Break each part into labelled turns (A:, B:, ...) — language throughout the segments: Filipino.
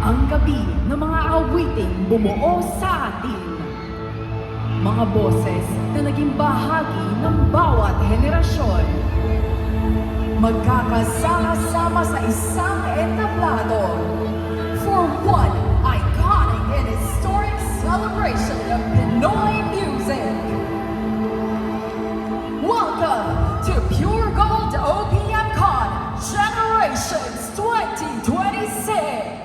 A: Ang gabi ng mga awiting bumuo sa atin. Mga boses na naging bahagi ng bawat henerasyon. Magkakasama-sama sa isang entablado for one iconic and historic celebration of Pinoy music. Welcome to Pure Gold OPM Con Generations 2026.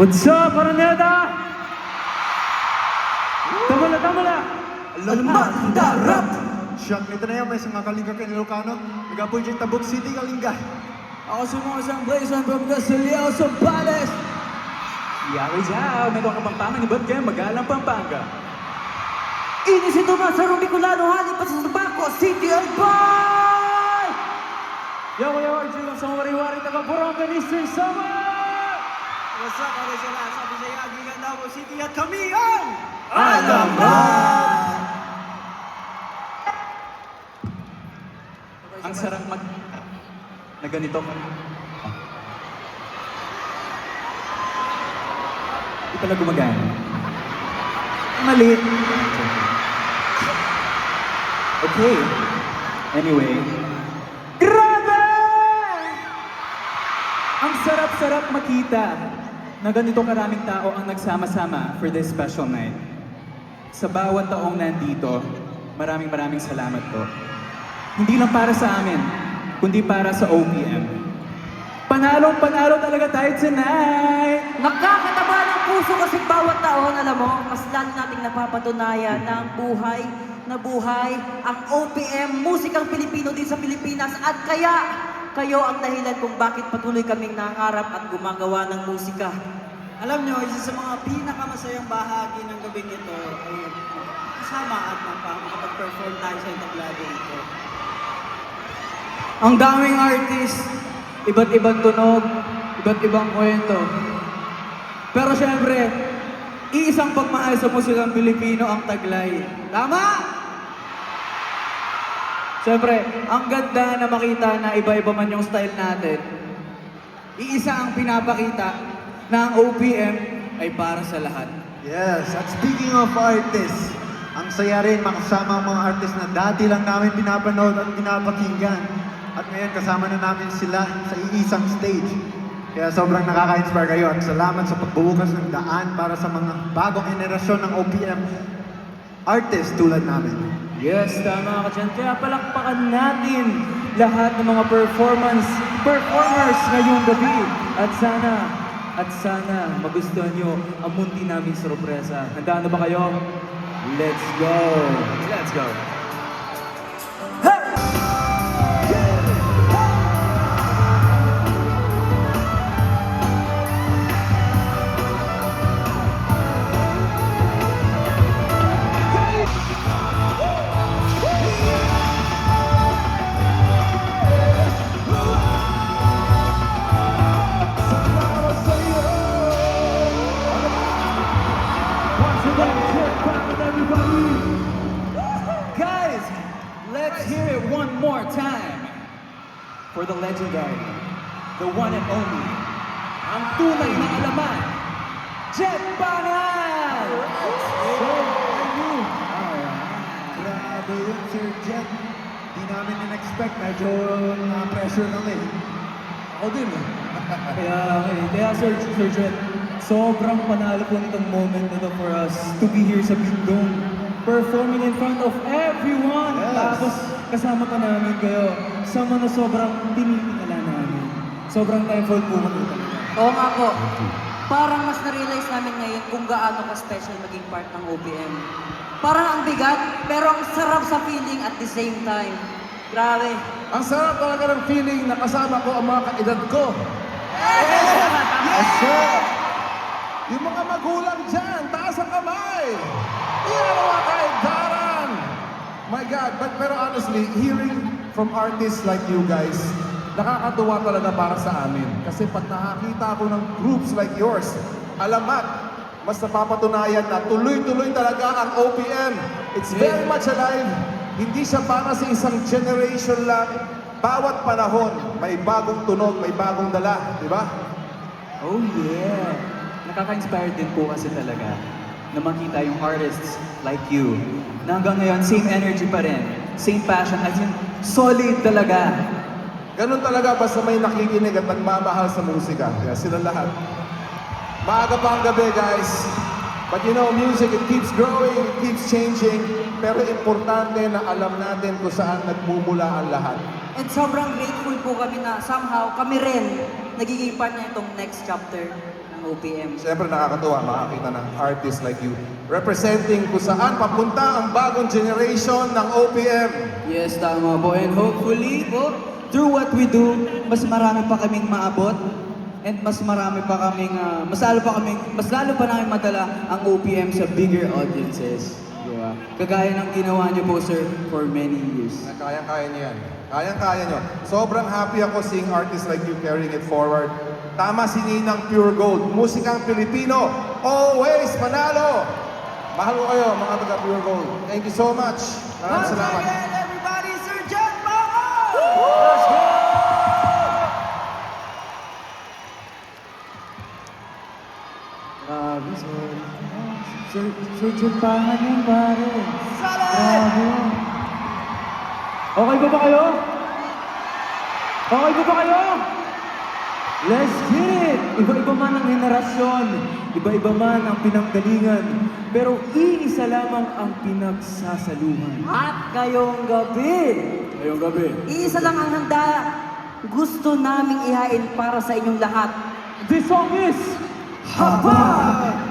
B: What's up, Araneda? Tamala!
C: Almandarap! Siyak, ito na yan, may isang kalinga kay Ilocano. Nag-apoy dyan Tabuk City, Kalinga.
D: Ako si mga isang Blazon from Gasoleo, Zambales.
B: Yari Zhao, may mga kapampangan ni Batgay, Magalang, Pampanga.
D: Inis ito na sa Rubicolano, halipat sa Tabaco, City of Boy!
B: Yo, Arjun, sa wari-wari, taga-Borongan, Eastern Summer!
D: What's up, kami sila, sabi sa Yagi, Gandamo City at kami ang...
C: Alaman!
B: Ang sarap na ganito. Hindi pala gumagana. Mali. Okay. Anyway. Grabe! Ang sarap-sarap makita na ganito karaming tao ang nagsama-sama for this special night. Sa bawat taong nandito, maraming salamat po. Hindi lang para sa amin, kundi para sa OPM. Panalong-panalo talaga tayo tonight!
D: Nakakataba ng puso kasi bawat taon, alam mo, mas lalo nating napapatunayan na ang buhay na buhay ang OPM, musikang Pilipino din sa Pilipinas at kaya kayo ang dahilan kung bakit patuloy kaming nangarap at gumagawa ng musika.
E: Alam nyo, isa sa mga pinakamasayang bahagi ng gabing ito ay kasama at makapag-perform tayo sa entablado ito. Ang daming artist, iba't ibang tunog, iba't ibang kwento. Pero syempre, iisang pagmahal sa musikang Pilipino ang taglay. Tama! Syempre, ang ganda na makita na iba-iba man yung style natin. Iisa ang pinapakita na ang OPM ay para sa lahat.
C: Yes, at speaking of artists, ang saya rin makasama ang mga artists na dati lang namin pinapanood at pinapakinggan. At ngayon kasama na namin sila sa iisang stage. Kaya sobrang nakaka-inspire kayo at salamat sa pagbubukas ng daan para sa mga bagong henerasyon ng OPM artists tulad namin.
B: Yes, tama ka dyan. Kaya palakpakan natin lahat ng mga performers ngayong gabi. At sana magustuhan nyo ang munti naming sorpresa. Handa na ba kayo? Let's go! Let's go! Guys, let's hear it one more time for the legendary, the one and only, ang tunay na alaman, Jet Bangal!
C: Grabe yun, Sir Jet. Di namin in-expect. Medyo pressure lang eh.
B: Ako din eh. Kaya Sir Jet, sobrang panalo po nitong moment na to for us to be here sa Bindong, performing in front of everyone.
C: Yes.
B: Tapos kasama pa namin kayo sa mga sobrang tinitingala namin. Sobrang thankful po kami talaga.
D: Oo nga po. Parang mas na-realize namin ngayon kung gaano ka-special maging part ng OPM. Parang ang bigat, pero ang sarap sa feeling at the same time. Grabe.
F: Ang sarap talaga ng feeling na kasama ko ang mga kaedad ko.
C: Yes, sir!
F: Yung mga magulang dyan, taas ang kamay! Yan ang mga kaedaran! My God, pero honestly, hearing from artists like you guys, nakakatuwa talaga para sa amin. Kasi pag nakakita ako ng groups like yours, alamat, mas napapatunayan na tuloy-tuloy talaga ang OPM. It's very much alive. Hindi siya para sa isang generation lang. Bawat panahon, may bagong tunog, may bagong dala. Di ba?
B: Oh yeah! Nakaka-inspire din po kasi talaga na makita yung artists like you na hanggang ngayon, same energy pa rin, same passion, as in, solid talaga.
F: Ganun talaga basta may nakikinig at nagmamahal sa musika. Kaya sila lahat. Maaga pa ang gabi, guys. But you know, music, it keeps growing, it keeps changing. Pero importante na alam natin kung saan nagmumula ang lahat.
D: And sobrang grateful po kami na somehow kami rin nagiging part na itong next chapter ng OPM.
F: Siyempre nakakatuwa makakita ng artists like you representing kung saan papunta ang bagong generation ng OPM.
E: Yes, tama po. And hopefully po, through what we do, mas marami pa kaming maabot and mas marami pa kaming, mas lalo pa namin madala ang OPM sa bigger audiences. Diba? Kagaya ng ginawa niyo po, sir, for many years.
F: Kayang-kaya niyo yan. Kayang-kaya niyo. Sobrang happy ako seeing artists like you carrying it forward. Tama si Ninang Pure Gold. Musikang Pilipino, always manalo! Mahal ko kayo, mga taga Pure Gold. Thank you so much. Maraming salamat.
E: Everybody, Sir Jet Bangal!
B: Chichipahan yun, pare. Grabe. Okay ba kayo? Okay ba kayo? Let's get it! Iba-iba man ang henerasyon, iba-iba man ang pinanggalingan, pero iisa lamang ang pinagsasaluhan.
D: At ngayong gabi,
B: Ngayong gabi.
D: isa lang ang handa gusto naming ihain para sa inyong lahat.
B: This song is
D: Habang!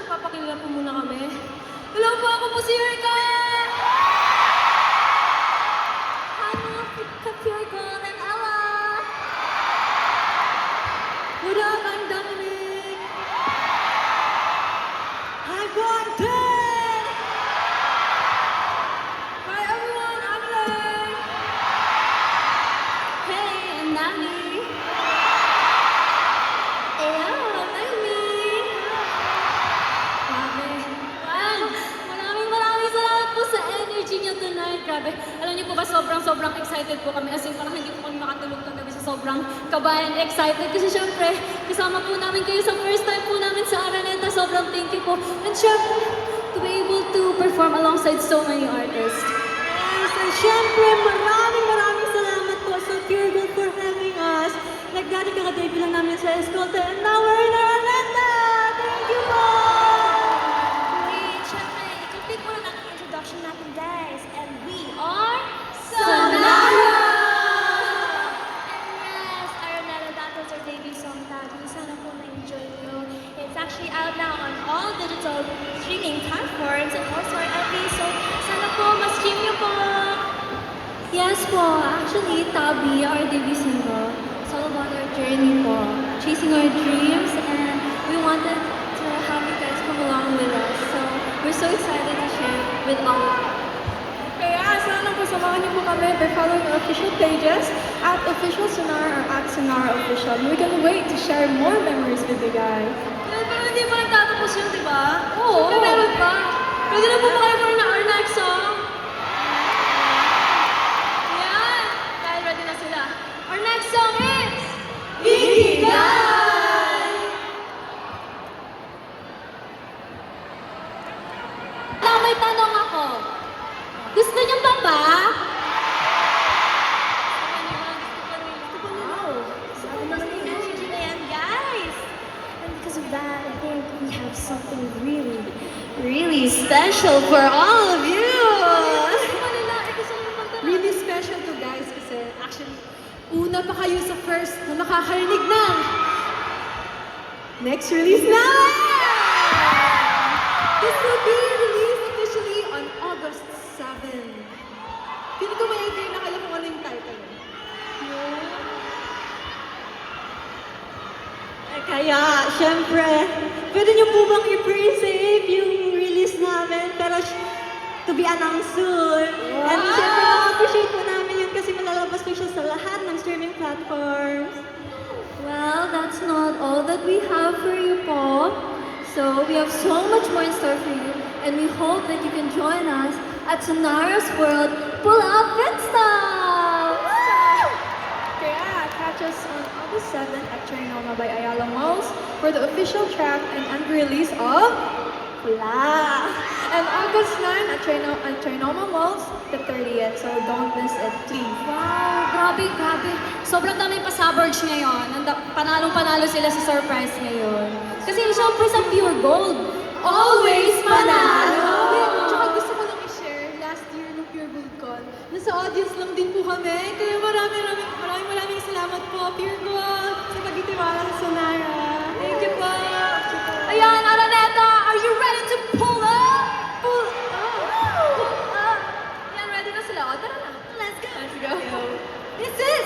G: Papakilala po muna kami. Hello po, ako po si Yurika! Hi mga ka-Yurika and Ella! What up, I'm Dominic! I'm Wanted! Hi everyone, I'm Lay! Hey, I'm Nami! Grabe. Alam niyo po ba, sobrang excited po kami. As in, parang hindi po kami makatulog kagabi sa sobrang kaba and excited. Kasi syempre, kasama po namin kayo sa first time po namin sa Araneta. Sobrang thank you po. And syempre, to be able to perform alongside so many artists.
H: Yes, and syempre, maraming salamat po sa Pure Gold for having us. Nagdati kaka-debut lang namin sa Escolta and now we're in Araneta! Thank you po!
I: Wait, syempre, i-complete muna natin ang introduction natin, guys. And we are...
G: Sonara!
I: And yes, Araneta, that was our debut song, Tabi. Sana po na-enjoy nyo. It's actually out now on all digital streaming platforms and also our LP. So, sana po, ma-stream nyo po!
G: Yes po, actually, Tabi, our debut single, it's all about our journey po, chasing our dreams, and we wanted to have you guys come along with us. So, we're so excited to share with all of you.
H: Kaya sana po samahan niyo po kami by following our official pages at Official Sonara or at Sonara Official. We can wait to share more memories with you guys.
G: Pero hindi pa nagtatapos yun, di ba?
H: Oo.
G: Siyempre meron pa. Pwede na po ba kayo for our next song? Yan! Dahil ready na sila. Our next song is... Ikigai! Lang, may tanong ako. Gusto niyo pa ba?
I: Sabi naman ng energy na yan, guys! And because of that, I think we have something really special for all of you!
H: Really special to guys kasi actually, una pa kayo sa first na makakarinig ng next release namin! This will be released officially on August 7. Feeling ko may idea na kayo kung ano yung title. Kaya, syempre, pwede niyo po bang i-pre-save yung release namin? Pero to be announced soon. And syempre, appreciate po namin yun kasi malalabas po siya sa lahat ng streaming platforms.
G: Well, that's not all that we have for you, po. So, we have so much more in store for you, and we hope that you can join us at Sonara's World Pull Up Festa!
H: Kaya, catch us on August 7 at Trinoma by Ayala Malls for the official track and unrelease of Pula. And August 9 at Trinoma Malls, the 30th. So don't miss it, please.
G: Wow, grabe. Sobrang daming pasabords ngayon. Panalong-panalo sila sa surprise ngayon. Kasi syempre sa Pure Gold, always panalo!
H: Tsaka gusto ko lang i-share, last year ng Pure Gold Con, nasa audience lang din po kami. Kaya maraming salamat po, Pure Gold, sa pagtitiwala sa Sonara. Thank you po!
G: Ayan, Araneta, are you ready to pull up?
H: Pull up!
G: Ayan, ready na sila. O, tara na.
H: Let's go!
G: This is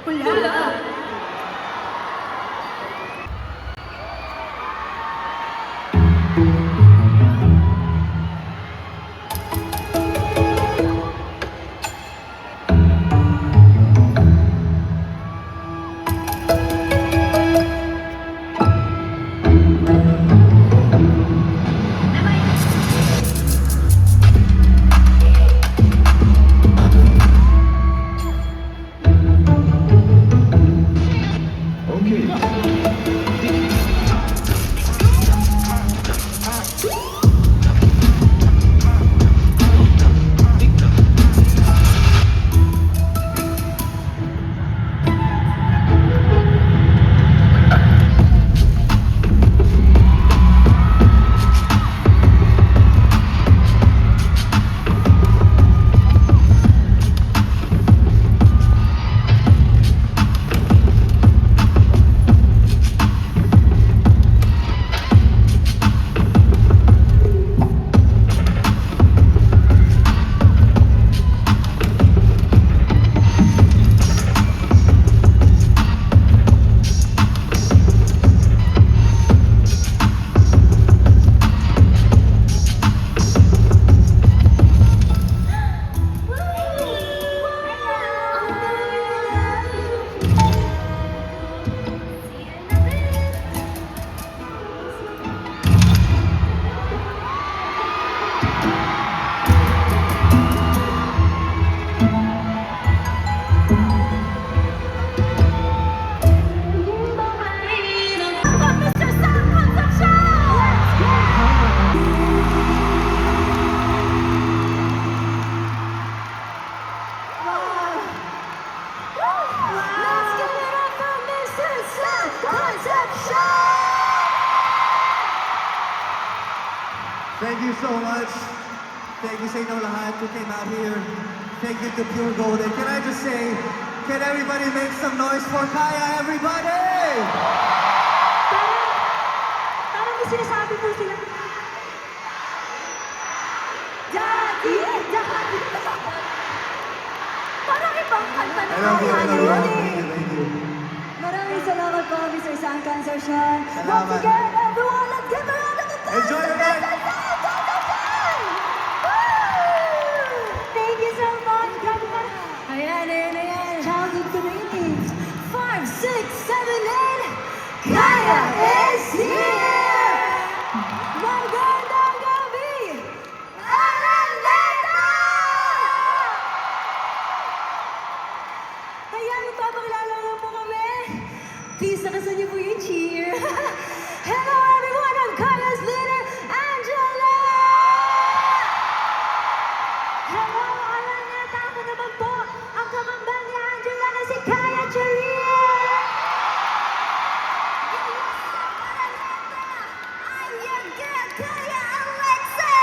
H: Pula!
C: Thank you so much. Thank you sa inyong lahat who came out here. Thank you to Pure Gold. And can I just say, can everybody make some noise for Kaya, everybody?
D: Parang may sinasabi po sila. Daddy! Daddy! Parang ibang kanta na
C: I love you, I love you.
D: yun
C: Thank you, thank you.
D: Maraming salamat po, Mr. Sam Concepcion.
C: Salamat.
D: Once again, everyone, let's give a round of applause!
C: Enjoy the night!
D: Thank you so much. Grabe ka. Ayan, ayan, ayan. Childhood ko na yun eh. 5, 6, 7, 8. Kaya is here! Magandang gabi! Araneta! Ayan, magpapakilala na po kami. Please, nakasan niyo po yung cheer. Hello everyone, I'm Kaya's leader, Angela! Hello, Araneta! Ako naman po, ang kakambal ni Angela na si Kaya Cheria! I'm your girl, Kaya Alexa!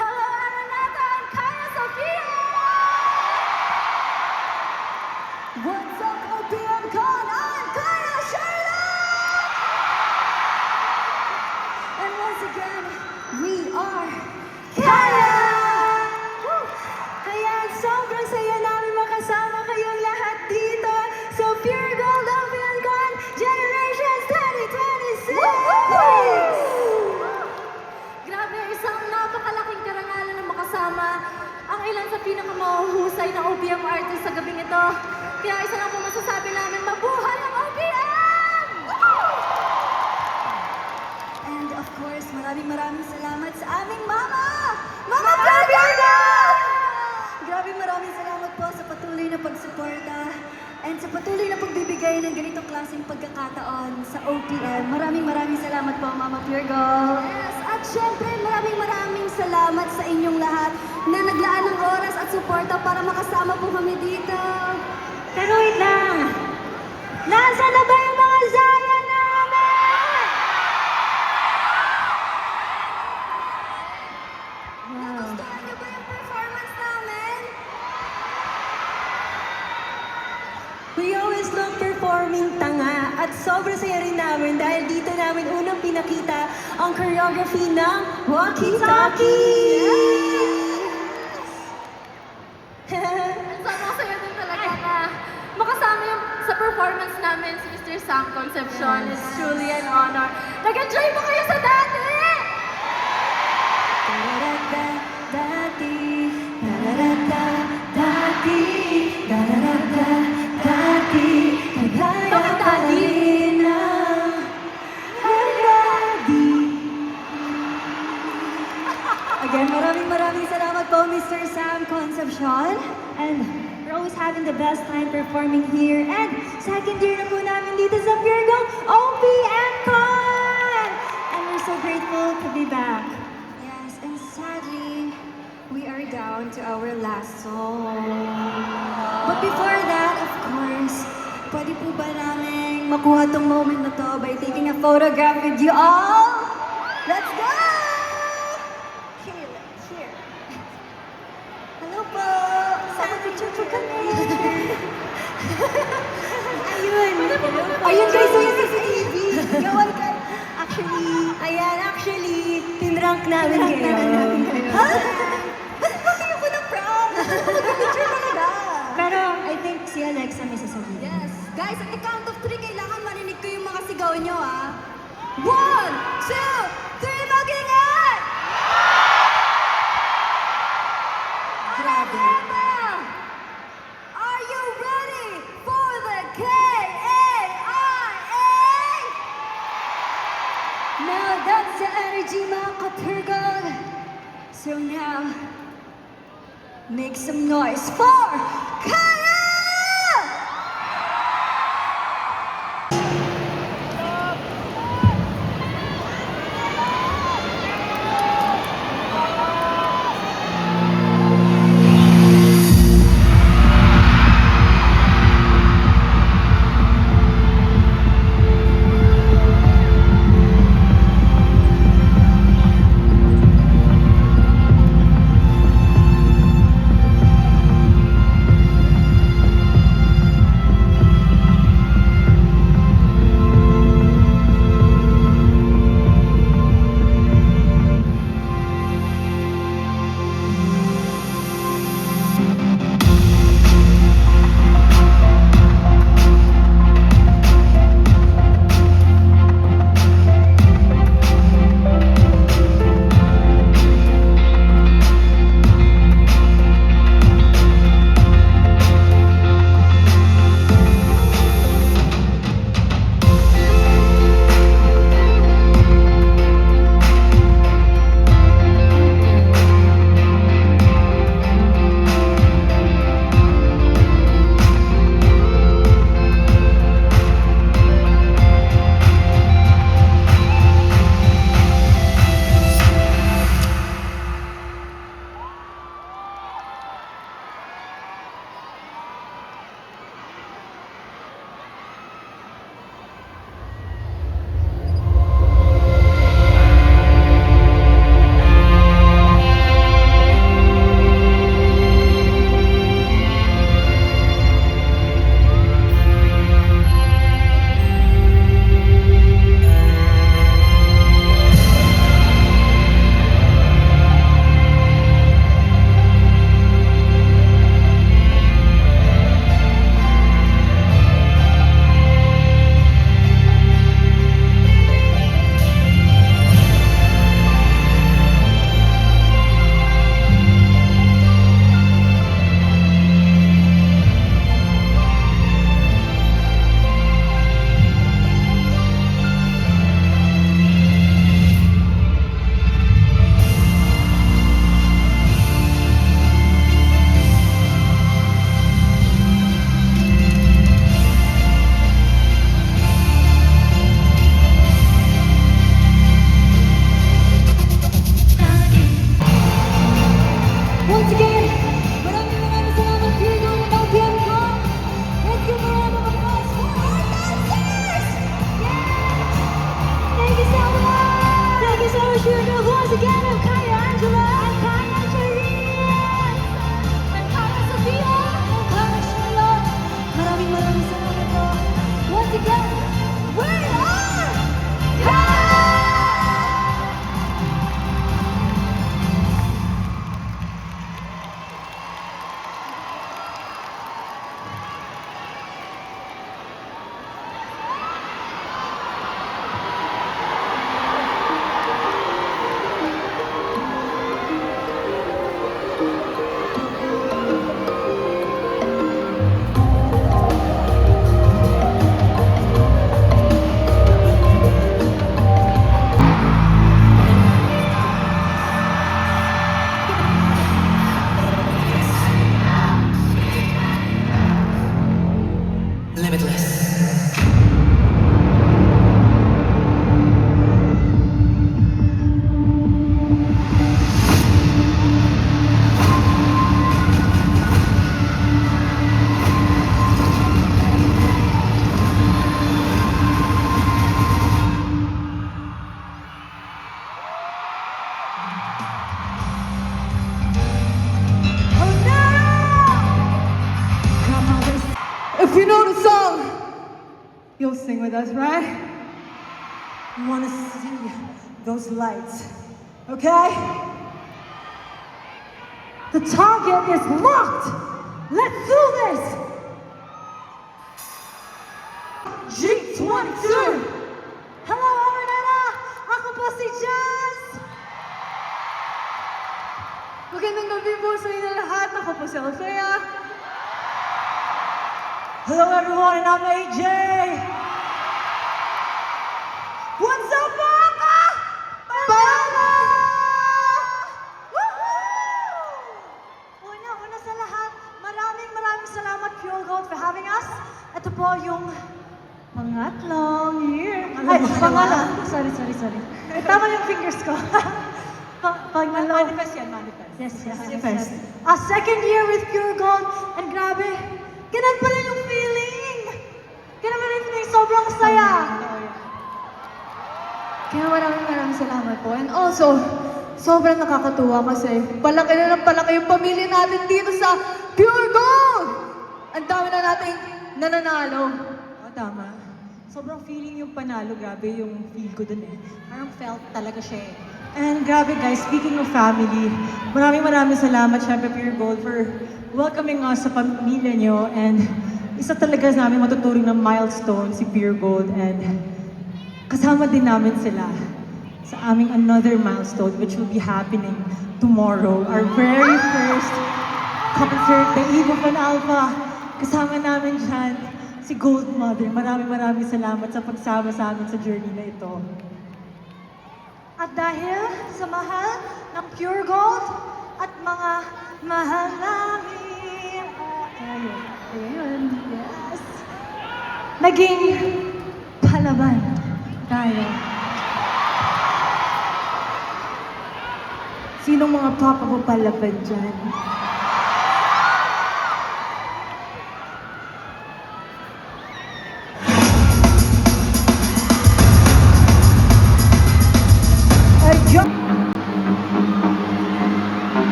D: Hello, Araneta! I'm Kaya Sofia! What's up, OPM Con? I'm Kaya Charlotte! And once again, we are Kaya! Woo! Kaya sobrang saya namin makasama kayong lahat dito sa Pure Gold OPM Con Generations 2026! Grabe, isang napakalaking karangalan na makasama ang ilan sa pinakamahuhusay na OPM artist sa gabing ito. Kaya isa lang po masasabi namin, mabuhay ang OPM! And of course, maraming salamat sa aming mama! Mama Gabriela! Grabe, maraming salamat po sa patuloy na pagsuporta and sa patuloy na pagbibigay ng ganitong klaseng pagkakataon sa OPM. Maraming salamat po, Mama Pure Gold. Yes, at syempre, maraming salamat sa inyong lahat na naglaan ng oras at suporta para makasama po kami dito. Pero wait lang! Nasaan na ba yung mga Zaya namin? Nagustuhan niyo ba yung performance namin? We always love performing tanga at sobrang saya rin namin dahil dito namin unang pinakita ang choreography ng Walkie Talkie!
H: Sobrang saya din talaga na makasama yung sa performance namin si Mr. Sam Concepcion. It's truly an honor. Nag-enjoy mo kayo sa dati!
D: Again, maraming salamat po, Mr. Sam Concepcion. And we're always having the best time performing here. And second year na po namin dito sa Pure Gold OPM Con! And we're so grateful to be back. Yes, and sadly, we are down to our last song. But before that, of course, pwede po ba namin makuha tong moment na to by taking a photograph with you all? Let's go! Here. Hello po! Sama picture po kami. Ayun. Ayun guys, yung CCTV. Gawan ka. Actually, pinrank namin kayo. Ha? Ba't kayo ko ng prank? Picture talaga. Pero I think si Alexa may sasabihin. Yes. Guys, at the count of 3, kailangan marinig ko yung mga sigaw nyo, ah. 1, 2, 3, mag-ingat! Grabe. Are you ready for the K-A-I-A? Now that's the energy, mga ka-Pure Gold. So now, make some noise for Kaya!
G: Once again, maraming salamat here ng OPM ko. Let's give a round of applause for our dancers! Thank you so much! Thank you so much, your girls. Once again, I'm Kaya Angela. I'm Kaya Charisse. I'm Kaya Sofia. I'm Kaya Charlotte. Maraming salamat po. Once again, we are Kaya!
D: If you know the song, you'll sing with us, right? We want to see those lights, okay? The target is locked. Let's do this. G22. Hello, Araneta. Ako po si Jazz. Magandang gabi po sa inyo lahat. Ako po si Althea. Hello everyone, and I'm AJ. What's up, Baka? Baka! Woohoo! Una sa lahat, maraming salamat Pure Gold for having us. Ito po yung pangatlong year. Ay, pangalan. Sorry. Tama yung fingers ko. Manifest yan, manifest. Yes, manifest. Second year with Pure Gold, and grabe, ganun pa rin yung feeling. Ganun pa rin yung feeling, sobrang saya. Kaya maraming salamat po. And also, sobrang nakakatuwa kasi palaki na ng palaki yung pamilya natin dito sa Pure Gold. Ang dami na nating nananalo. O, tama. Sobrang feeling yung panalo, grabe yung feel ko dun eh. Parang felt talaga siya eh. And grabe guys, speaking of family, maraming salamat syempre Pure Gold for welcoming us sa pamilya nyo. And isa talaga sa namin matuturing na milestone si Pure Gold. And kasama din namin sila sa aming another milestone which will be happening tomorrow. Our very first concert, the Eve of an Alpha. Kasama namin dyan si Gold Mother. Maraming salamat sa pagsama sa amin sa journey na ito. At dahil sa mahal ng Pure Gold at mga mahal namin, ayun, yes. Naging palaban tayo. Sinong mga papapalaban dyan?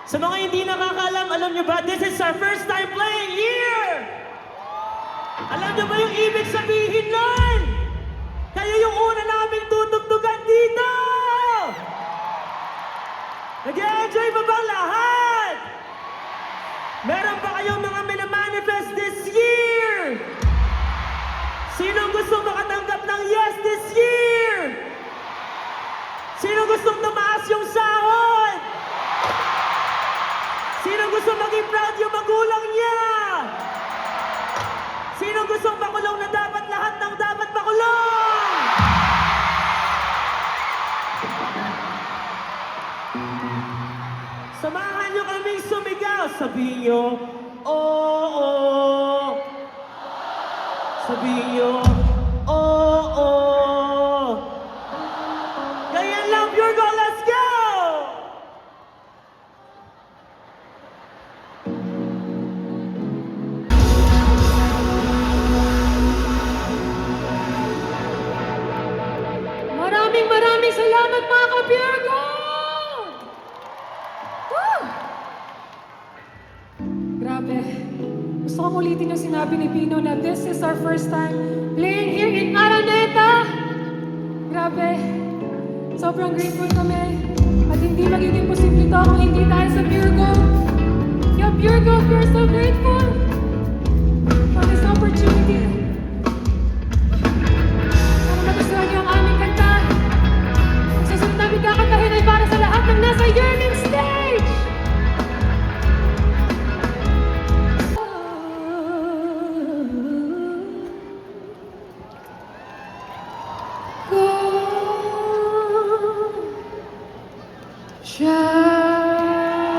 J: Sa mga hindi nakakaalam, alam nyo ba, this is our first time playing here! Alam nyo ba yung ibig sabihin nun? Kayo yung una naming tutugtugan dito! Nag-enjoy ba bang lahat? Meron ba kayong mga minamanifest this year? Sinong gusto makatanggap ng yes this year? Sinong gustong tumaas yung sahod? Sinong gusto maging proud yung magulang niya? Sinong gustong makulong na dapat lahat ng dapat makulong? Samahan niyo kaming sumigaw. Sabihin niyo, oo. Sabihin niyo, oo. Ganyan lang, Pure Gold, let's go!
H: Maraming salamat mga ka-Pure Gold! Woo! Grabe. Gusto kong ulitin yung sinabi ni Pino na this is our first time playing here in Araneta. Grabe. Sobrang grateful kami. At hindi magiging posible ito kung hindi dahil sa Pure Gold. Kaya Pure Gold, we're so grateful for this opportunity. Sana nagustuhan niyo ang aming kanta. Ang susunod namin kakantahin ay para sa lahat ng nasa Yearning Stage! Go, shine.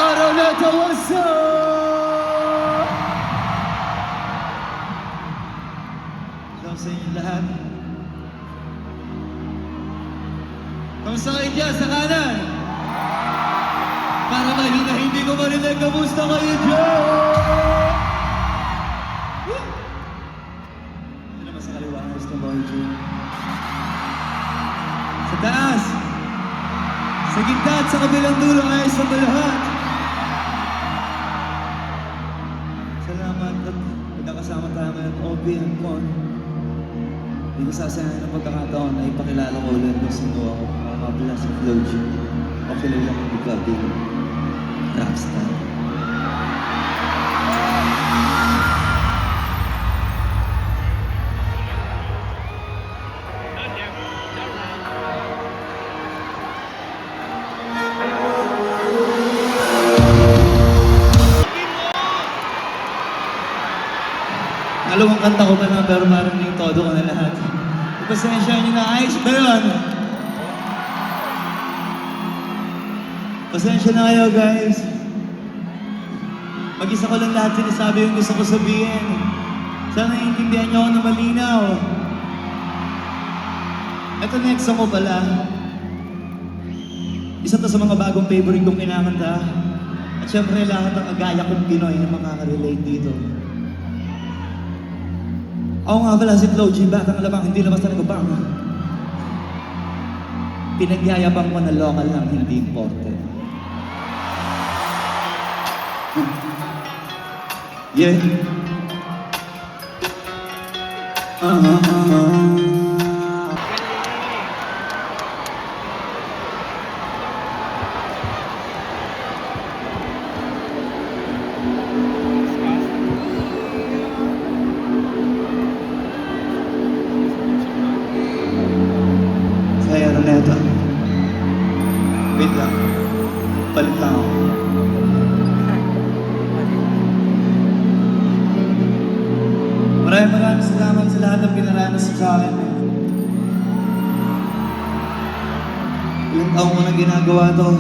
E: Araneta, what's up? Hello sa inyo lahat. Kamusta kayo dyan sa kanan? Para mahina hindi ko marinig, kamusta kayo dyan? Ano naman sa kaliwa, gusto mo kayo dyan? Sa taas! Sa gitna at sa kabilang dulo ay sa lahat. Salamat at nagkakasama tayo ngayon, OPM Con. Hindi ko sasayangin ng pagkakataon na ipakilala ko ulit kung sino ako. Makakabila sa Flow G. O kilala ko bigabing rockstar. Dalawang kanta ko pa na pero marinig todo ko na lahat. Pasensya nyo na, ayos ba yun? Pasensya na kayo guys. Mag-isa ko lang lahat sinasabi yung gusto ko sabihin. Sana naiintindihan nyo ako na malinaw. Ito next song ko pala. Isa to sa mga bagong favorite kong kinakanta. At syempre lahat ng agaya kong Pinoy na makaka-relate dito. Ako nga pala si Flow G, batang alamang, hindi naman talaga bang. Pinagyayabang mo na local lang, hindi imported. Yeah. Saya Araneta. Wait lang. Palit lang ako. Maraming salamat sa lahat ng pinaranas sa akin. Ilang taong ko nang ginagawa to.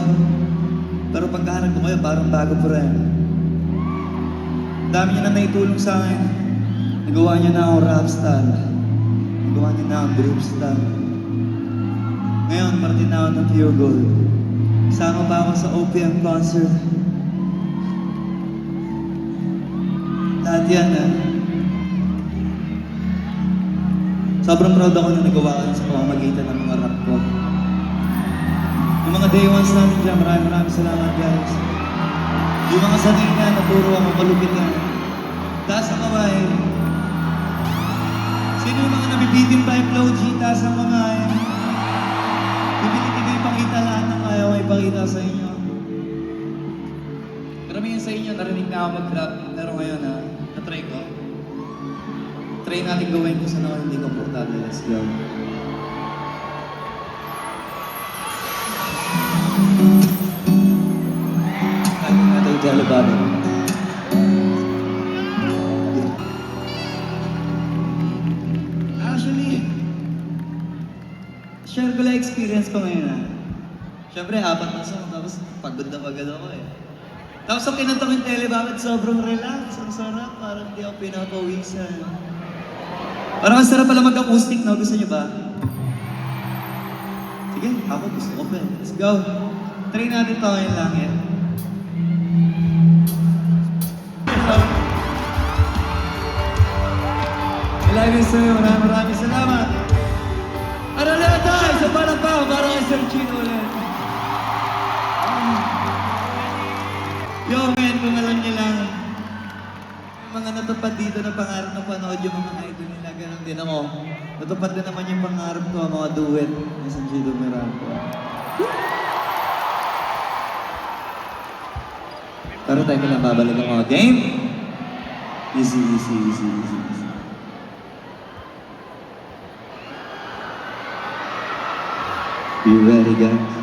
E: Pero pagkahanap ko kayo, parang bago pa rin. Dami niya na naitulong sa akin. Nagawa niya na akong rockstar. Nagawa niya na akong dreamstar. Ngayon, parte na ako ng Pure Gold. Kasama pa ako sa OPM concert. Lahat yan, sobrang proud ako na nagawa ko sa pamamagitan ng mga rap ko. Yung mga day ones namin dyan, maraming salamat guys. Yung mga sanay na puro ako malupit yan. Taas ang kamay. Sino yung mga nabibitin pa yung Flow G? Taas ang kamay. Bibili-bigay ipakita lahat ng kaya ko ipakita sa inyo. Karamihan sa inyo, narinig na ako mag-rap. Pero ngayon na-try ko. Try natin gawin kung saan ako hindi komportable. Let's go. Ano nga tayo jalababi? Actually, share ko lang experience ko ngayon Siyempre, 4 na song, tapos pagod na pagod ako Tapos ang kinanta ko yung Telebakit, sobrang relax, ang sarap, parang hindi ako pinapawisan. Parang ang sarap pala mag-acoustic, no? Gusto niyo ba? Sige, ako gusto ko pa. Let's go. Try natin ito ngayon lang yan. Ilagay sa'yo, maraming salamat. Araneta, isa pa lang pa, para kay Sir Chino ulit. Yo, men, kung alam niyo lang, yung mga natupad dito na pangarap na panood yung mga idol nila, ganun din ako. Natupad din naman yung pangarap ko, mga duet ni Sanjido Meralco. Pero tayo lang babalik ako. Game? Easy. You ready, guys?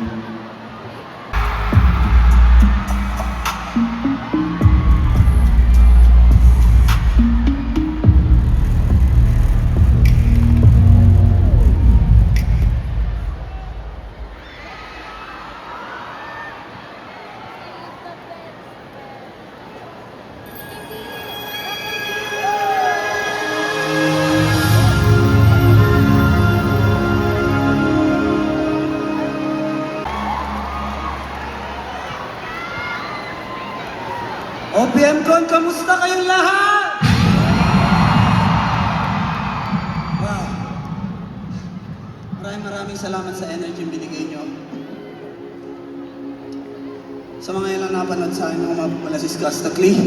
E: OPM Con, kamusta kayong lahat? Wow. Maraming salamat sa energy yung binigay nyo. Sa mga ilang napanood sa akin, mga pala si Skastakli.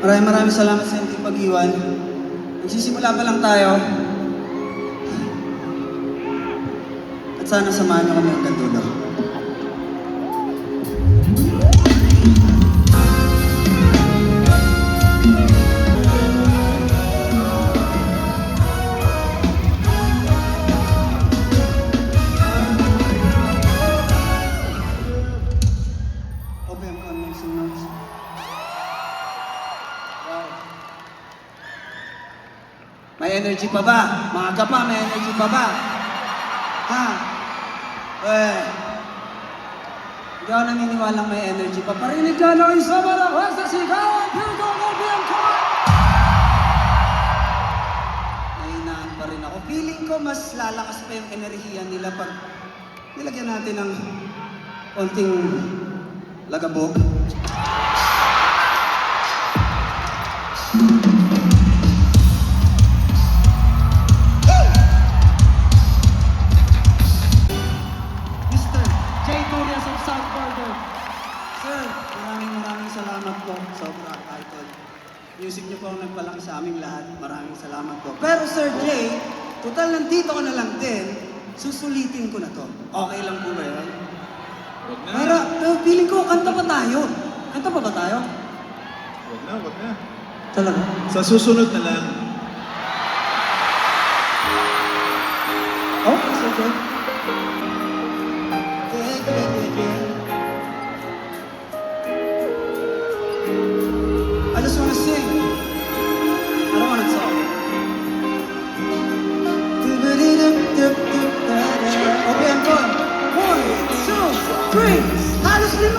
E: Maraming salamat sa hindi pag-iwan. Nagsisimula pa lang tayo. At sana samahan nyo kami hanggang dulo. OPM Con, make some noise. Wow. May energy pa ba? Mga kapa, may energy pa ba? Ha? Hindi ako naniniwalang may energy pa. Parinig ka ng isa malakas sa sigawan! Pilgong OPM Con! Nahinaan pa rin ako. Feeling ko mas lalakas pa yung enerhiya nila pag nilagyan natin ng konting lagabog. Mr. J. Turias of South Border. Sir, maraming salamat po. Sobra, idol. Music niyo po ang nagpalaki sa aming lahat. Maraming salamat po. Pero Sir J, total nandito ka na lang din, susulitin ko na to. Okay lang po ba yun? Pero feeling ko, kanta pa tayo. Kanta pa ba tayo?
C: Wag na.
E: Talaga?
C: Sa susunod na lang.
E: Oh, Sir J. I just wanna sing. I don't wanna talk. OPM Con. 1, 2, 3. Halos lima.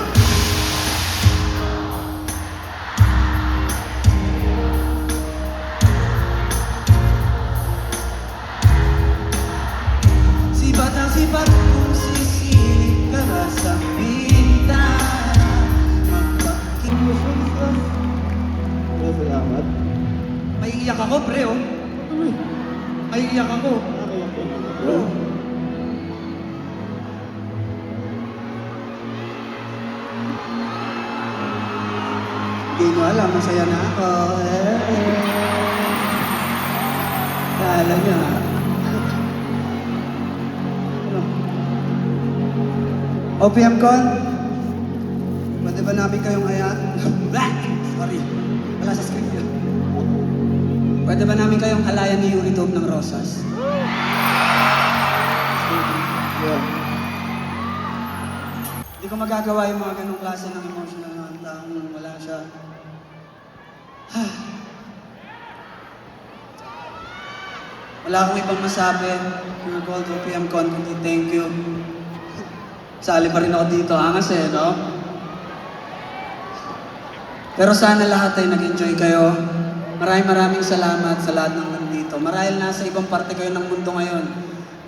E: Sibat ang sibat kung sisilip ka na sa bintana.
C: Salamat.
E: May iyak ako, pre, oh. May iyak ako. Oh. Hindi mo alam, masaya na ako. Kala niya, ha? OPM Con, pwede ba namin kayong hayaan? Sorry, wala sa script yun. Pwede ba namin kayong alayan ni Yuri Taub ng Rosas? Hindi ko magagawa yung mga ganong klase ng emotional na taong wala siya. Wala akong ibang masabi. Mga Gold OPM Con, kundi thank you. Sali pa rin ako dito, angas eh, no? Pero sana lahat ay nag-enjoy kayo. Maraming salamat sa lahat ng nandito. Marahil nasa ibang parte kayo ng mundo ngayon,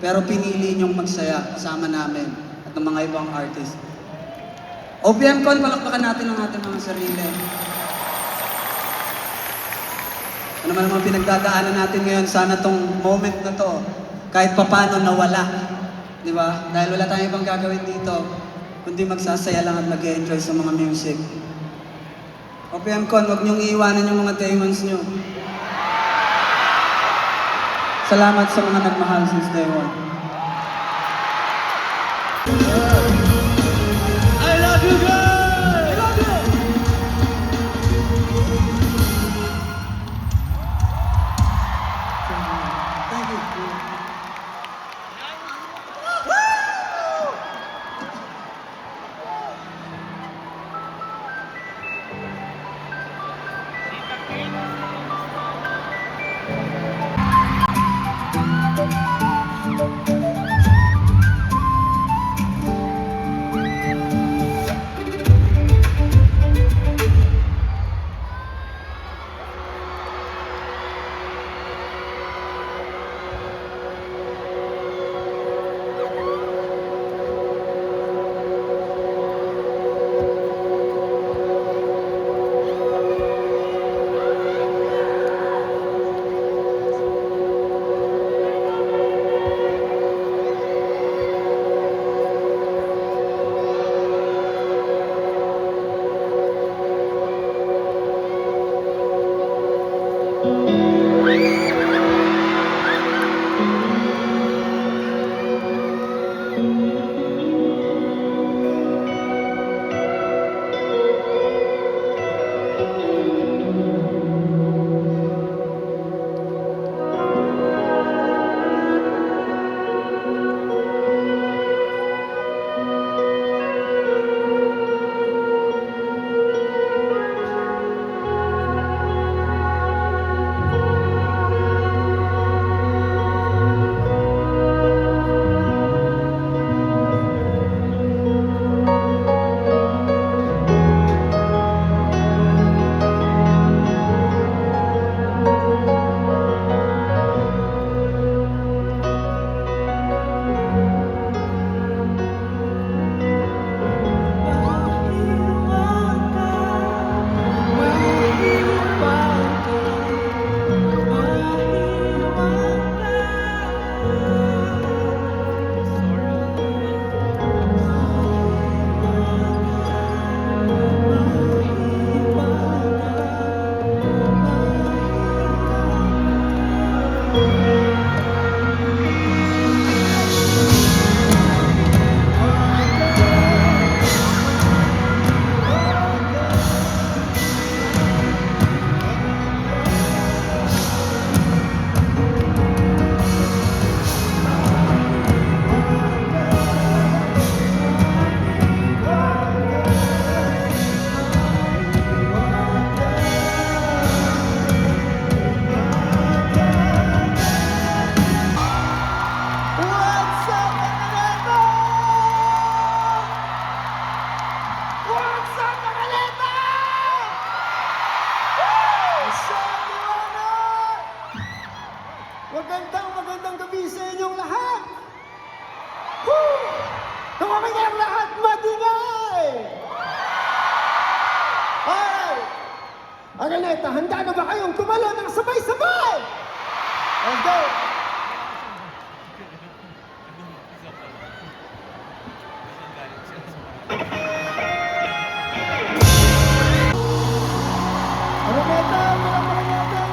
E: pero pinili niyong magsaya kasama namin at ng mga ibang artist. OPM Con, palakpakan natin ang ating mga sarili. Ano man ang mga pinagdadaanan natin ngayon, sana tong moment na to, kahit papano nawala. Di ba? Dahil wala tayong ibang gagawin dito, kundi magsasaya lang at mag-enjoy sa mga music. OPM Con, huwag niyong iiwanan yung mga demons niyo. Salamat sa mga nagmahal since day one. I love you guys! I love you! Thank you.
J: kami kayong lahat matingay! Alright! Araneta, handa na ba kayong tumalo ng sabay-sabay? Let's go! Araneta, mga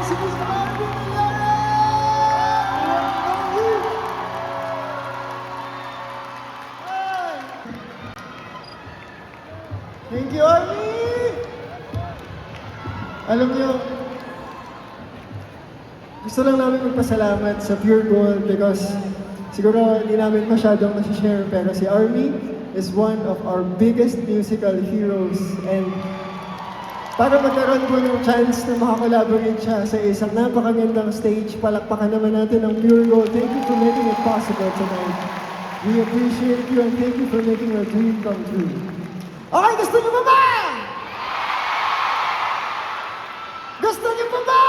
J: si Miss Marvin Ayala! Thank you, Army! Alam niyo, gusto lang namin magpasalamat sa Pure Gold because siguro hindi namin masyadong nasi-share pero si Army is one of our biggest musical heroes and para magkaroon po ng chance na makakolaborate siya sa isang napakagandang stage, palakpakan naman natin ang Pure Gold. Thank you for making it possible tonight. We appreciate you and thank you for making our dream come true. Okay, gusto niyo ba ba? Gusto niyo pa ba?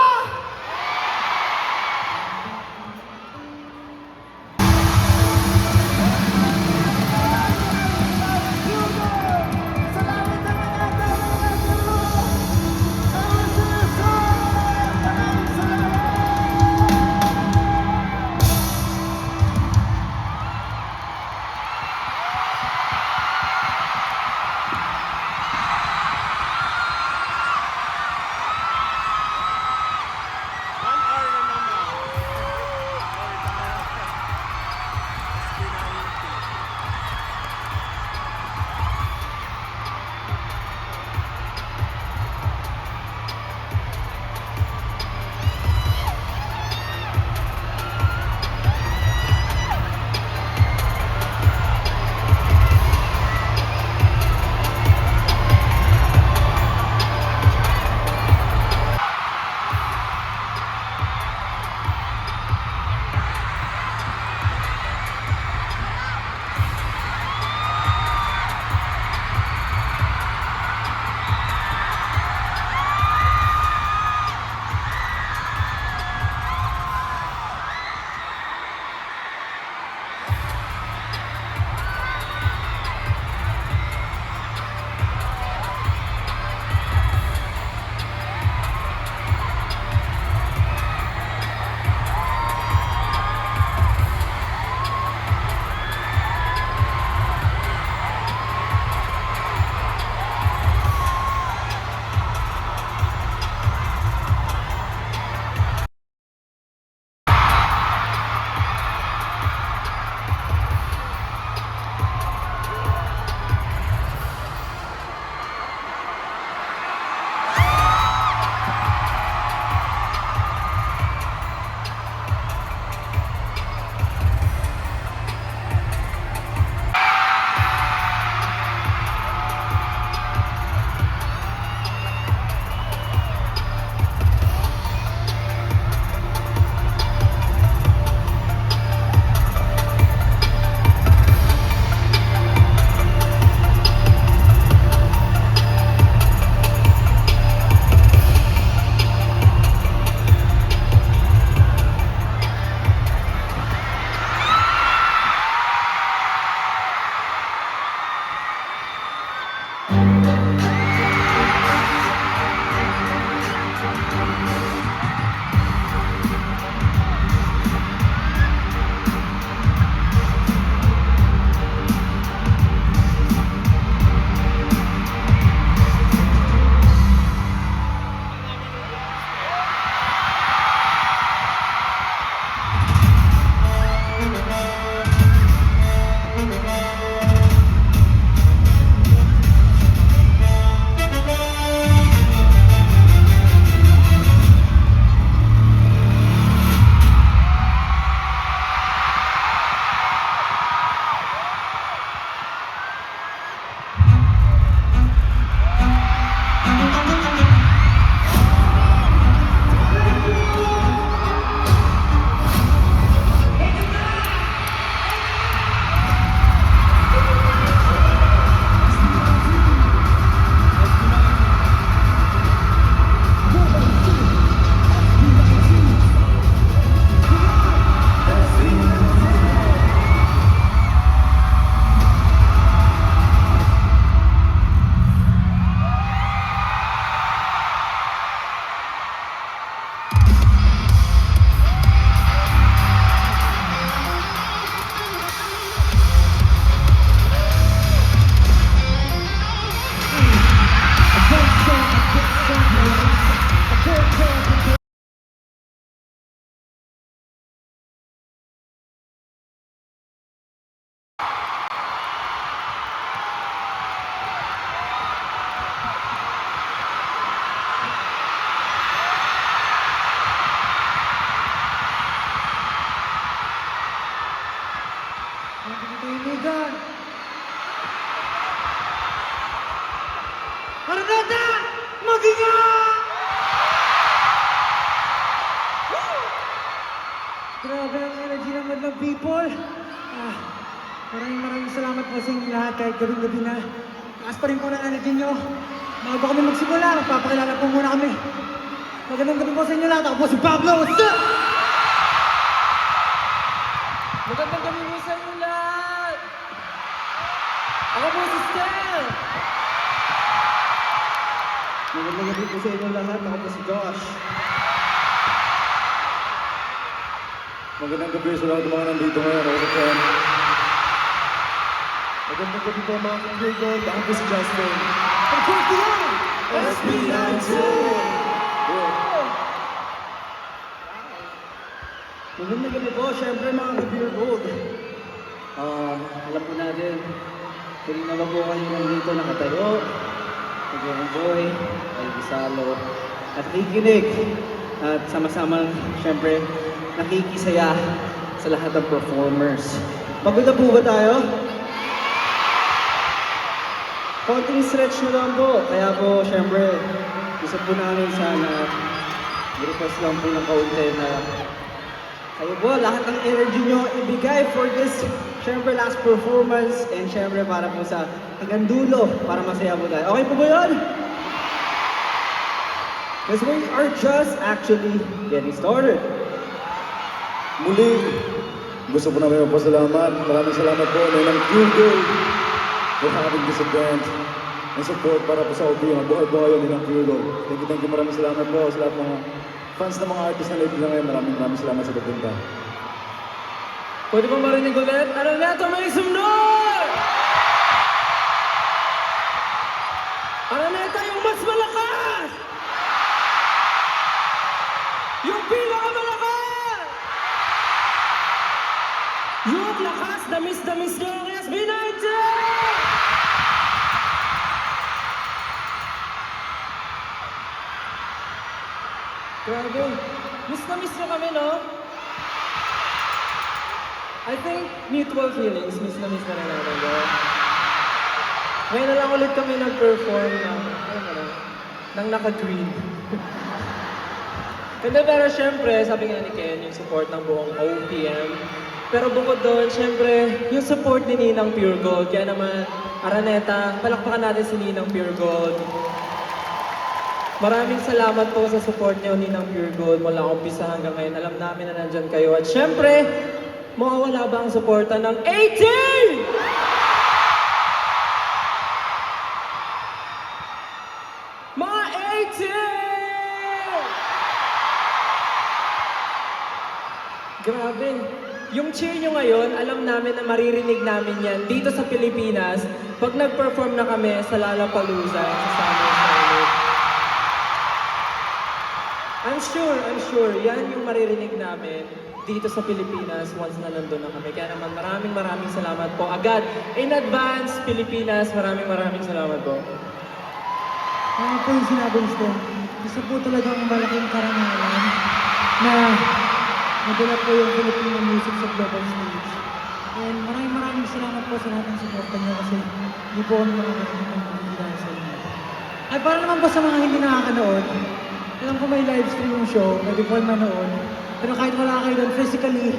J: Kaibigan! Araneta! Maginga! Grabe ang energy ng Madlang people. Maraming salamat po sa inyo lahat kahit gabing-gabi na. Taas pa rin po ng energy nyo. Bago kami magsimula, magpapakilala po muna kami. Magandang gabi po sa inyo lahat. Ako po si Pablo. What's up? Magandang gabi po sa inyo lahat. Ako po si Stel.
E: Magandang gabi po sa inyo lahat. Ako po si Josh.
C: Magandang gabi sa lahat ng mga nandito ngayon. Ako si Ken.
F: Magandang gabi po mga kaibigan. Ako po si Justin.
J: Of course, yan!
F: SB92!
E: Magandang gabi po, syempre mga ka-Beer Gold. Alam po natin, kanina ba po kayo nandito nakatayo, nag-enjoy, ay isalo, at nakikinig. At sama-sama, syempre, nakikisaya sa lahat ng performers. Pagod na po ba tayo? Konting stretch na lang po. Kaya po, syempre, gusto po namin sana request lang po ng kaunti na kayo po, lahat ng energy nyo ibigay for this, syempre, last performance and syempre para po sa hanggang dulo para masaya po tayo. Okay po ba yun? Because we are just actually getting started.
C: Muli, gusto po namin magpasalamat. Maraming salamat po na ng Google for having this event and support para po sa OPM. Buhay-buhay yun ng Google. Thank you. Maraming salamat po sa lahat ng mga fans ng mga artist na live na ngayon. Maraming salamat sa pagpunta.
J: Pwede pa marinig ulit? Araneta, may some noise! Araneta, yung mas malakas! Yung pinakamalakas! Yung lakas, damis nyo ang SB90! Grabe, miss nyo kami, no? I think mutual feelings, miss na rin namin, no? Ngayon na lang ulit kami nag-perform ng naka-green. Hindi, pero syempre, sabi nga ni Ken, yung support ng buong OPM. Pero bukod doon, syempre, yung support ni Ninang Pure Gold. Kaya naman, Araneta, palakpakan natin si Ninang Pure Gold. Maraming salamat po sa support niyo, Ninang Pure Gold. Mula umpisa hanggang ngayon, alam namin na nandyan kayo. At syempre, mawawala ba ang suporta ng 18? Mga 18! Grabe. Yung cheer nyo ngayon, alam namin na maririnig namin yan dito sa Pilipinas pag nag-perform na kami sa Lollapalooza sa Summer Solid. I'm sure, yan yung maririnig namin dito sa Pilipinas once na nandun na kami. Kaya naman maraming salamat po. Agad, in advance, Pilipinas, maraming salamat po.
K: Ano po yung sinabi ni Stan? Isa po talagang malaking karangalan na madala po yung Filipino music sa global stage. And maraming salamat po sa lahat ng suporta niyo kasi hindi po kami makakalimutan ng hindi dahil sa inyo. Ay para naman po sa mga hindi nakakanood, alam ko may live stream yung show, pwede po manood. Pero kahit wala kayo doon physically,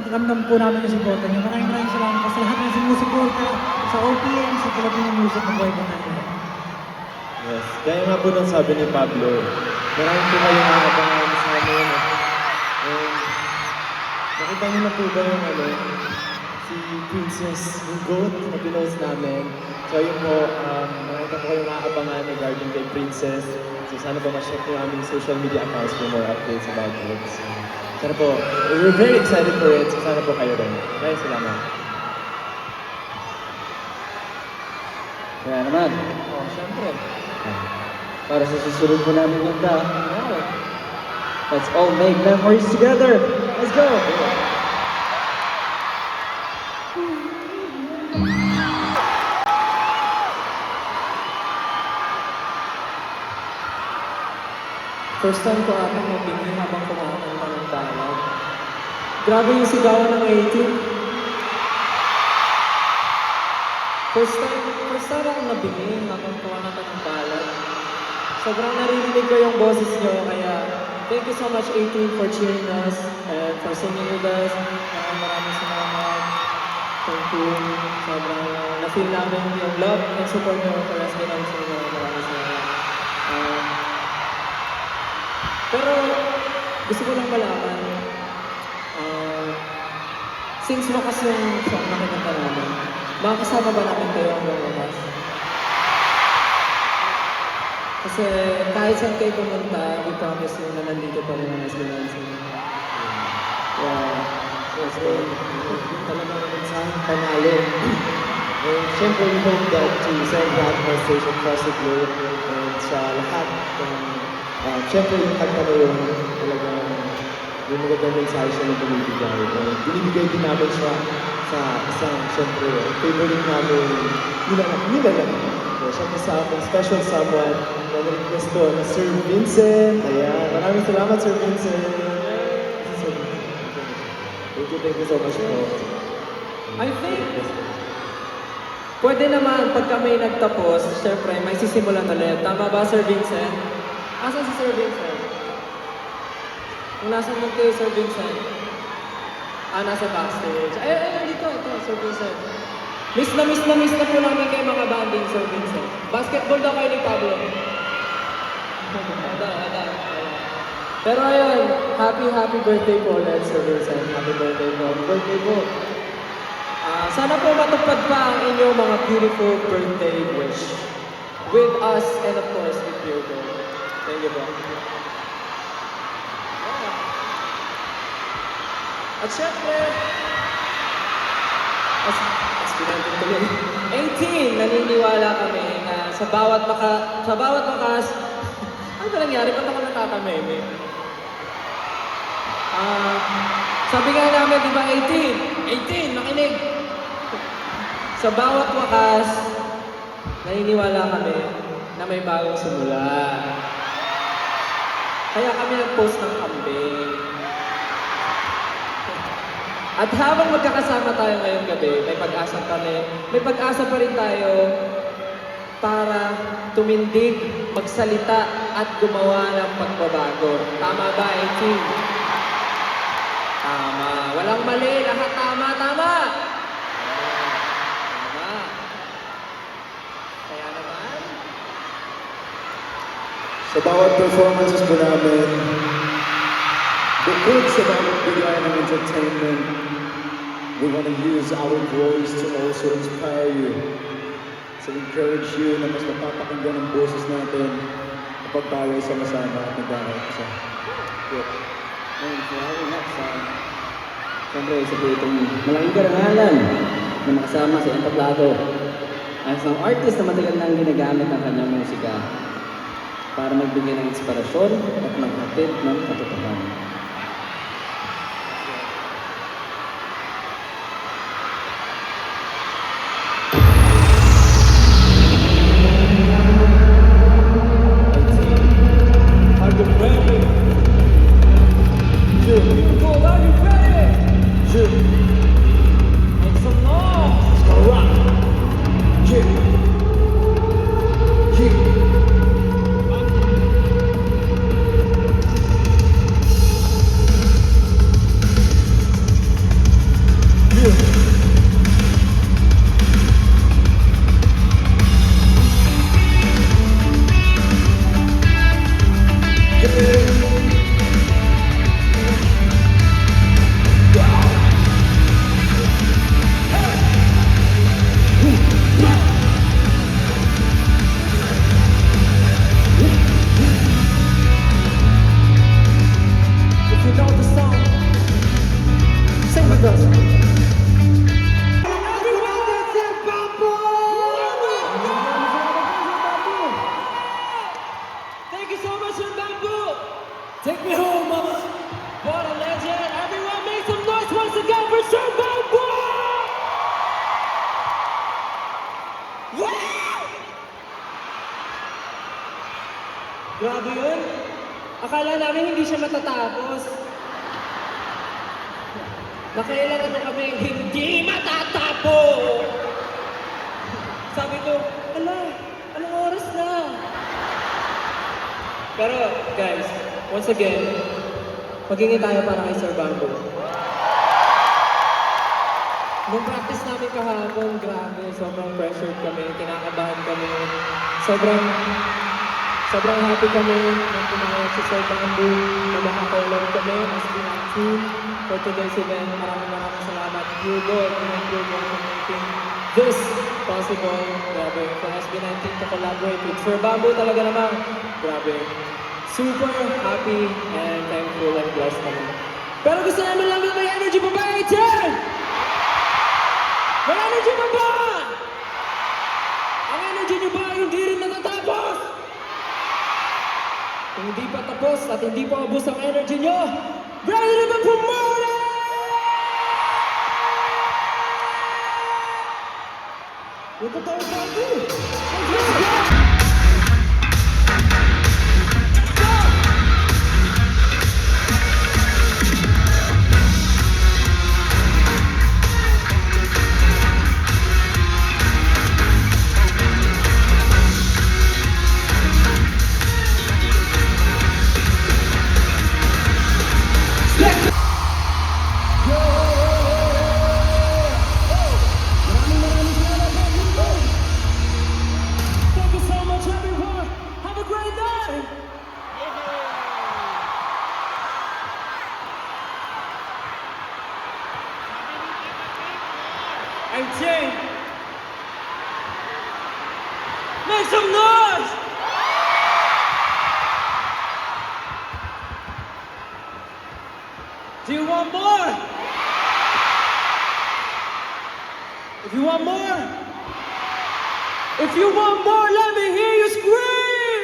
K: ramdam po namin yung suporta niyo. Maraming salamat po sa lahat ng sumusuporta sa OPM, sa Filipino music na buhay ko natin.
J: Yes, kaya nga po nang sabi ni Pablo, marami po kayong aabangan sa amin. Nakita niyo na po ba yung si Princess, yung goat na pinost namin. So yun po, nakita po kayong aabangan regarding kay Princess. So sana po ma-check po aming social media accounts for more updates about it. So, sana po, we're very excited for it. So sana po kayo rin. Maraming salamat.
E: Kaya naman,
J: Oh, syempre.
E: para sa susunod po namin ganda, let's all make memories together. Let's go!
J: First time ko ata mabingi habang kumakanta ng talag. Grabe yung sigawan ng 18.
K: First time akong nabingin habang kumakanta ng ballad. Sobrang naririnig ko yung boses nyo, kaya thank you so much 18 for cheering us and for singing with us. Maraming salamat. Thank you. Sobrang na-feel namin yung love and support nyo for us din ang sinyo. Maraming salamat. Pero gusto ko lang malaman, since wakas yung song na kinanta namin, makakasama ba namin kayo hanggang wakas? Kasi kahit saan kayo pumunta, we promise you na nandito pa rin ang SB19.
L: Yes, talagang mensahe panalo. And syempre, we hope that to send that message across the globe and sa lahat. Syempre, yung kanta na yun, talagang yung magandang mensahe siya na binibigay. And binibigay din namin siya sa isang, syempre, favorite namin nilalang. Syempre sa aking special someone na nag-request ko na Sir Vincent. Ayan, maraming salamat Sir Vincent. Thank you so much po.
K: I think, pwede naman pag kami nagtapos, syempre may sisimulan ulit. Tama ba, Sir Vincent? Asan si Sir Vincent? Kung nasan mo kayo, Sir Vincent? Nasa backstage. Dito, ito, Sir Vincent. Miss na po namin kayo mga banding, Sir Vincent. Basketball daw kayo ni Pablo. Ada. Pero ayun, happy birthday po ulit, Sir Vincent. Happy birthday po. Happy birthday po. Sana po matupad pa ang inyong mga beautiful birthday wish. With us and of course with Pure Gold. Thank you po. At syempre, pinantin tuloy. 18, naniniwala kami na sa bawat wakas, ano ba nangyari? Ba't ako natatameme? Sabi nga namin, di ba 18, makinig. Sa bawat wakas, naniniwala kami na may bagong simula. Kaya kami nag-post ng kambing. At habang magkakasama tayo ngayong gabi, may pag-asa pa rin tayo para tumindig, magsalita at gumawa ng pagbabago. Tama ba, 18? Tama. Walang mali. Lahat tama. Tama. Kaya naman,
L: Sa bawat performances po namin, bukod sa magbigay ng entertainment, we want to use our voice to also inspire you. So encourage you na mas mapapakinggan ang boses natin kapag tayo sama-sama at nagkakaisa.
E: Ngayon, salamat nga sa... Siyempre, isa po itong malaking karangalan na makasama si Entablado. Ang isang artist na matagal nang ginagamit ang kanyang musika para magbigay ng inspirasyon at maghatid ng katotohanan.
K: thank you so much, Sir Bamboo! Take me home, mama! What a legend! Everyone make some noise once again for Sir Bamboo! Yeah! Grabe yun! Akala namin hindi siya matatapos. Nakailan ano kami, hindi matatapos!
J: Anong oras na? Pero, guys, once again, magingin tayo para kay Sir Bamboo. Nung practice namin kahapon, grabe, sobrang pressured kami, kinakabahan kami. Sobrang happy kami nung pumayag si Sir Bamboo na makakolab kami as team for today's event. Maraming salamat, Hugo and Hugo for making this possible. Grabe, for SB19 to collaborate with Sir Bamboo talaga naman. Grabe. Super happy and thankful and blessed kami. Pero gusto namin lang may energy pa ba, Etienne? May energy pa ba? Ang energy niyo ba hindi rin natatapos? Kung hindi pa tapos at hindi pa ubos ang energy niyo, ready na mag-promote! Ito tayo bago! Let's go! Thank you so much, everyone. Have a great night. Hey, Jane. Make some noise. Do you want more? If you want more, let me hear you scream!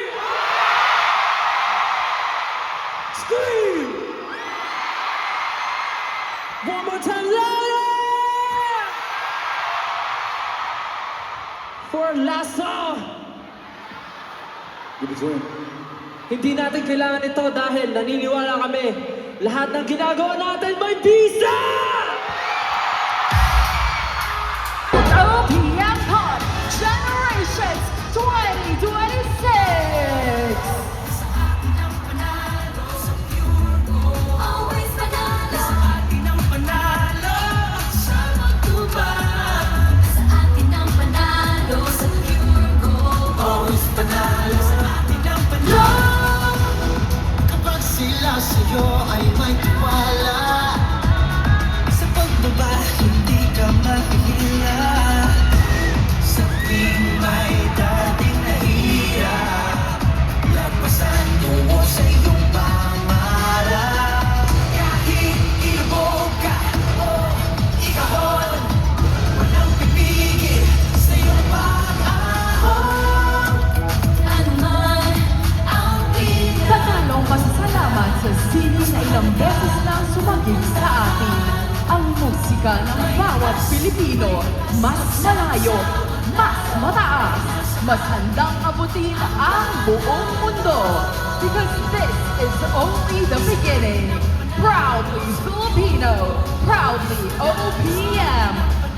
J: Scream! One more time, louder! For our last song. Hindi natin kailangan ito dahil naniniwala kami, lahat ng ginagawa natin may visa!
A: OPM Pod Generations 2026!
I: Always panalo. Sa atin ang panalo. Sa magtubag. Sa atin ang panalo. Sa pure gold. Always panalo. Sa atin ang panalo. Kapag sila sa'yo ay may tiwala, sa pagbaba hindi ka mahihila. Sa tuwing may dating nahirap, lagpasan tungo sa iyong pangarap. Kahit ilubog ka o ikahon, walang pipigil sa iyong pag-ahon. Ano man ang pinag-
A: Tatalong pasasalamat sa sini na ilang beses na sumagip sa atin. Ang musika ng bawat Pilipino, mas malayo, mas mataas, mas handang abutin ang buong mundo. Because this is only the beginning. Proudly Filipino, proudly OPM,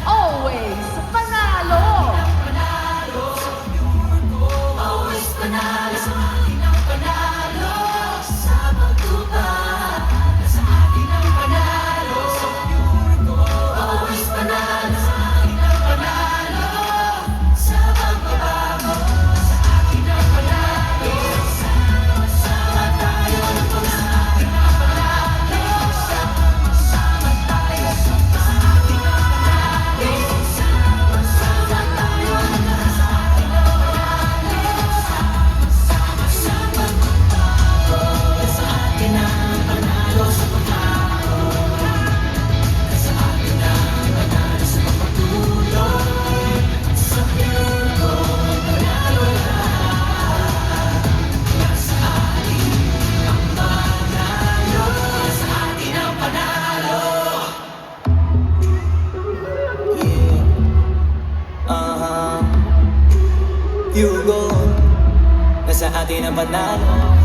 A: always panalo!
I: Always panalo. Sa atin ang panalo. Sa magtubag. Sa atin ang panalo. Sa pure gold. Always panalo. Sa atin ang panalo. Sa pagbabago. Sa atin ang panalo. Sama-sama tayo ng sa atin ang panalo. Sama-sama tayo sa atin ang panalo. Sama-sama tayo ng sa atin ang panalo. Sama-sama magbago. Sa atin ang panalo sa pagbago. Sa atin ang panalo sa pagpatuloy. Sa pure gold, panalo lahat. Nasa atin ang panalo. Sa atin ang panalo.
M: Hugo, nasa atin ang panalo.